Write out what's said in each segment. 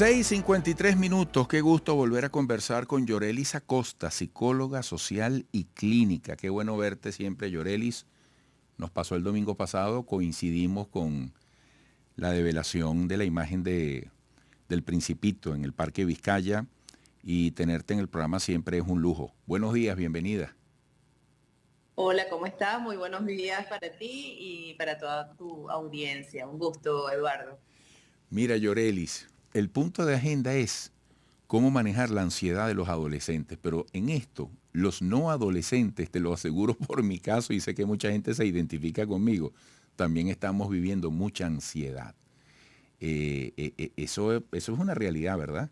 6:53, qué gusto volver a conversar con Yorelis Acosta, psicóloga social y clínica. Qué bueno verte siempre, Yorelis. Nos pasó el domingo pasado, coincidimos con la develación de la imagen del Principito en el Parque Vizcaya y tenerte en el programa siempre es un lujo. Buenos días, bienvenida. Hola, ¿cómo estás? Muy buenos días para ti y para toda tu audiencia. Un gusto, Eduardo. Mira, Yorelis, el punto de agenda es cómo manejar la ansiedad de los adolescentes, pero en esto, los no adolescentes, te lo aseguro por mi caso y sé que mucha gente se identifica conmigo, también estamos viviendo mucha ansiedad. Eso es una realidad, ¿verdad?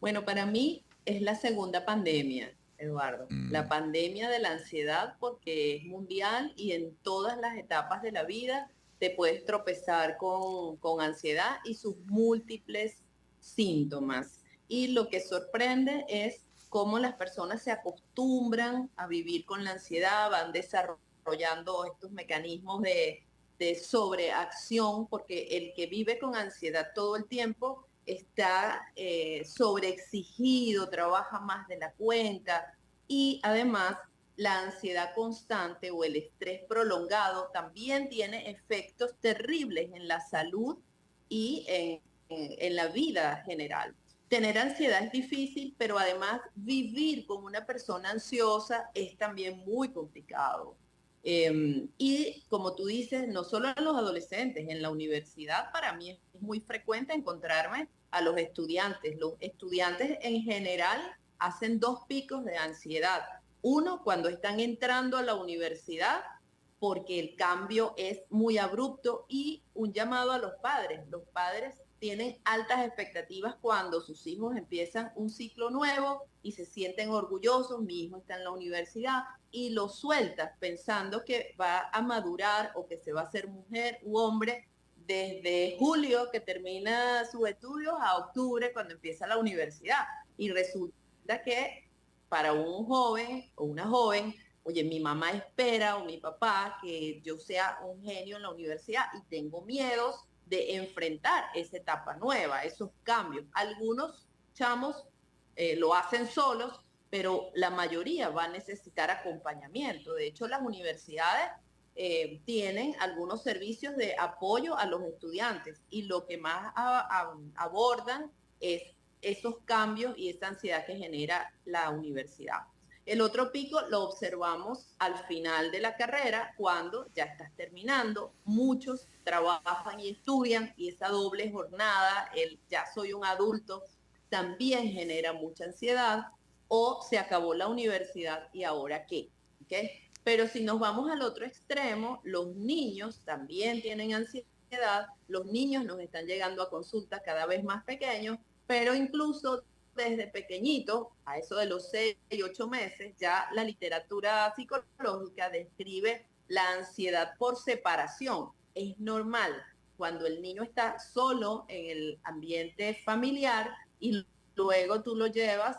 Bueno, para mí es la segunda pandemia, Eduardo. La Mm. pandemia de la ansiedad porque es mundial y en todas las etapas de la vida te puedes tropezar con ansiedad y sus múltiples síntomas. Y lo que sorprende es cómo las personas se acostumbran a vivir con la ansiedad, van desarrollando estos mecanismos de sobreacción, porque el que vive con ansiedad todo el tiempo está sobreexigido, trabaja más de la cuenta y además la ansiedad constante o el estrés prolongado también tiene efectos terribles en la salud y en la vida general. Tener ansiedad es difícil, pero además vivir con una persona ansiosa es también muy complicado. Y como tú dices, no solo en los adolescentes, en la universidad para mí es muy frecuente encontrarme a los estudiantes. Los estudiantes en general hacen dos picos de ansiedad. Uno, cuando están entrando a la universidad, porque el cambio es muy abrupto, y un llamado a los padres. Los padres tienen altas expectativas cuando sus hijos empiezan un ciclo nuevo y se sienten orgullosos, mi hijo está en la universidad, y lo sueltas pensando que va a madurar o que se va a hacer mujer u hombre desde julio, que termina sus estudios, a octubre, cuando empieza la universidad. Y resulta que para un joven o una joven, oye, mi mamá espera o mi papá que yo sea un genio en la universidad y tengo miedos de enfrentar esa etapa nueva, esos cambios. Algunos chamos lo hacen solos, pero la mayoría va a necesitar acompañamiento. De hecho, las universidades tienen algunos servicios de apoyo a los estudiantes y lo que más abordan es esos cambios y esa ansiedad que genera la universidad. El otro pico lo observamos al final de la carrera, cuando ya estás terminando. Muchos trabajan y estudian y esa doble jornada, el ya soy un adulto, también genera mucha ansiedad. O se acabó la universidad y ahora qué, ¿okay? Pero si nos vamos al otro extremo, los niños también tienen ansiedad. Los niños nos están llegando a consultas cada vez más pequeños, pero incluso desde pequeñito, a eso de los 6 y 8 meses, ya la literatura psicológica describe la ansiedad por separación. Es normal cuando el niño está solo en el ambiente familiar y luego tú lo llevas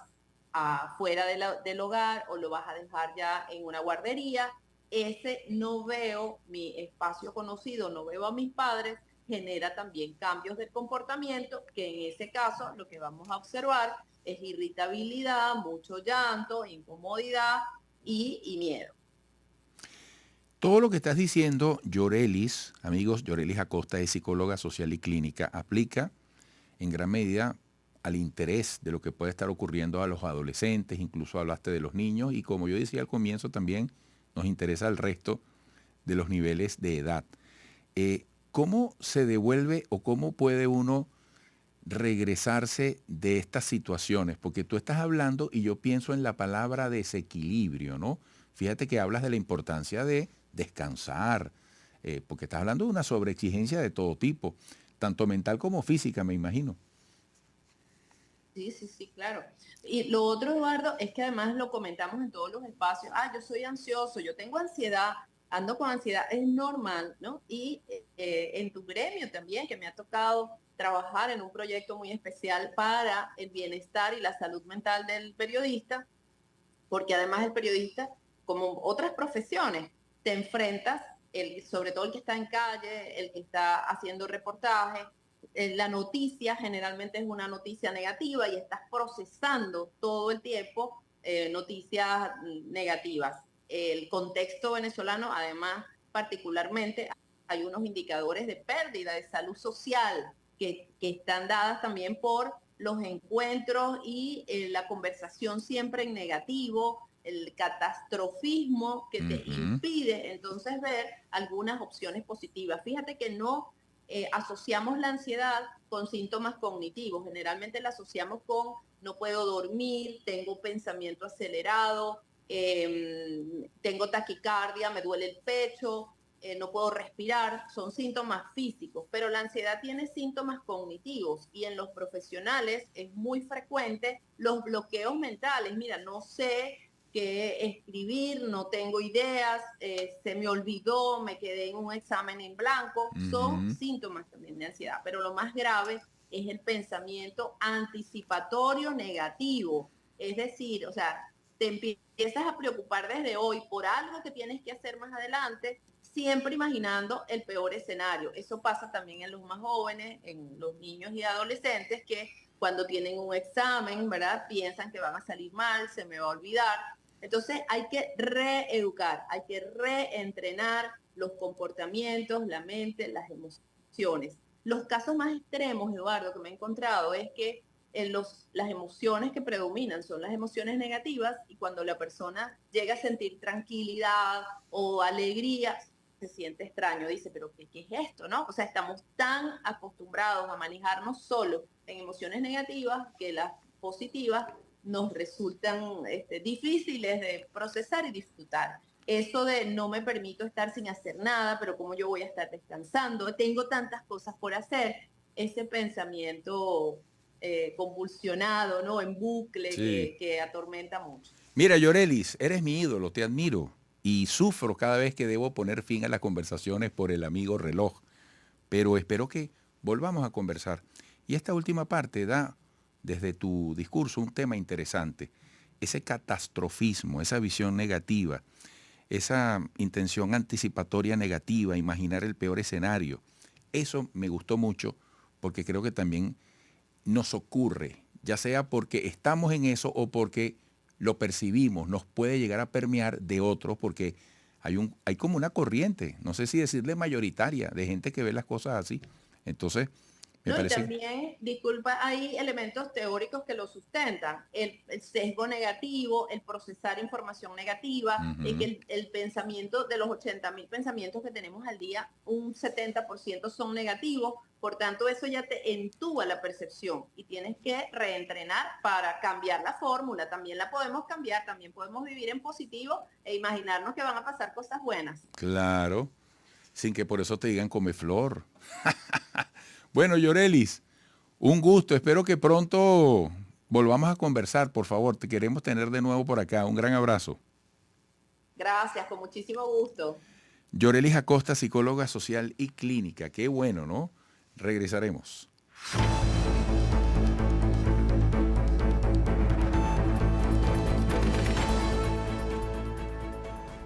afuera del hogar o lo vas a dejar ya en una guardería. Ese no veo mi espacio conocido, no veo a mis padres, genera también cambios del comportamiento, que en ese caso lo que vamos a observar es irritabilidad, mucho llanto, incomodidad y miedo. Todo lo que estás diciendo, Yorelis, amigos, Yorelis Acosta es psicóloga social y clínica, aplica en gran medida al interés de lo que puede estar ocurriendo a los adolescentes, incluso hablaste de los niños y como yo decía al comienzo también nos interesa el resto de los niveles de edad. ¿Cómo se devuelve o cómo puede uno regresarse de estas situaciones? Porque tú estás hablando y yo pienso en la palabra desequilibrio, ¿no? Fíjate que hablas de la importancia de descansar, porque estás hablando de una sobreexigencia de todo tipo, tanto mental como física, me imagino. Sí, sí, sí, claro. Y lo otro, Eduardo, es que además lo comentamos en todos los espacios. Yo soy ansioso, yo tengo ansiedad, ando con ansiedad, es normal, ¿no? Y en tu gremio también, que me ha tocado trabajar en un proyecto muy especial para el bienestar y la salud mental del periodista, porque además el periodista, como otras profesiones, te enfrentas, sobre todo el que está en calle, el que está haciendo reportajes, la noticia generalmente es una noticia negativa y estás procesando todo el tiempo noticias negativas. El contexto venezolano, además, particularmente, hay unos indicadores de pérdida de salud social que están dadas también por los encuentros y la conversación siempre en negativo, el catastrofismo que te impide entonces ver algunas opciones positivas. Fíjate que no asociamos la ansiedad con síntomas cognitivos. Generalmente la asociamos con no puedo dormir, tengo pensamiento acelerado, tengo taquicardia, me duele el pecho, no puedo respirar. Son síntomas físicos, pero la ansiedad tiene síntomas cognitivos y en los profesionales es muy frecuente los bloqueos mentales. Mira, no sé qué escribir, no tengo ideas, se me olvidó, me quedé en un examen en blanco. Son síntomas también de ansiedad, pero lo más grave es el pensamiento anticipatorio negativo. Es decir, o sea, te empiezas a preocupar desde hoy por algo que tienes que hacer más adelante, siempre imaginando el peor escenario. Eso pasa también en los más jóvenes, en los niños y adolescentes, que cuando tienen un examen, ¿verdad? Piensan que van a salir mal, se me va a olvidar. Entonces hay que reeducar, hay que reentrenar los comportamientos, la mente, las emociones. Los casos más extremos, Eduardo, que me he encontrado es que las emociones que predominan son las emociones negativas y cuando la persona llega a sentir tranquilidad o alegría, se siente extraño, dice, pero ¿qué es esto? ¿No? O sea, estamos tan acostumbrados a manejarnos solo en emociones negativas que las positivas nos resultan difíciles de procesar y disfrutar. Eso de no me permito estar sin hacer nada, pero ¿cómo yo voy a estar descansando? Tengo tantas cosas por hacer. Ese pensamiento convulsionado, ¿no? En bucle, Sí. que atormenta mucho. Mira, Yorelis, eres mi ídolo, te admiro y sufro cada vez que debo poner fin a las conversaciones por el amigo reloj, pero espero que volvamos a conversar. Y esta última parte da, desde tu discurso, un tema interesante, ese catastrofismo, esa visión negativa, esa intención anticipatoria negativa, imaginar el peor escenario. Eso me gustó mucho porque creo que también nos ocurre, ya sea porque estamos en eso o porque lo percibimos, nos puede llegar a permear de otros porque hay como una corriente, no sé si decirle mayoritaria, de gente que ve las cosas así. Entonces, me No, y parece... también, disculpa, hay elementos teóricos que lo sustentan. El sesgo negativo, el procesar información negativa, es que el pensamiento de los 80.000 pensamientos que tenemos al día, un 70% son negativos. Por tanto, eso ya te entúa la percepción y tienes que reentrenar para cambiar la fórmula. También la podemos cambiar, también podemos vivir en positivo e imaginarnos que van a pasar cosas buenas. Claro, sin que por eso te digan come flor. Bueno, Yorelis, un gusto. Espero que pronto volvamos a conversar, por favor. Te queremos tener de nuevo por acá. Un gran abrazo. Gracias, con muchísimo gusto. Yorelis Acosta, psicóloga social y clínica. Qué bueno, ¿no? Regresaremos.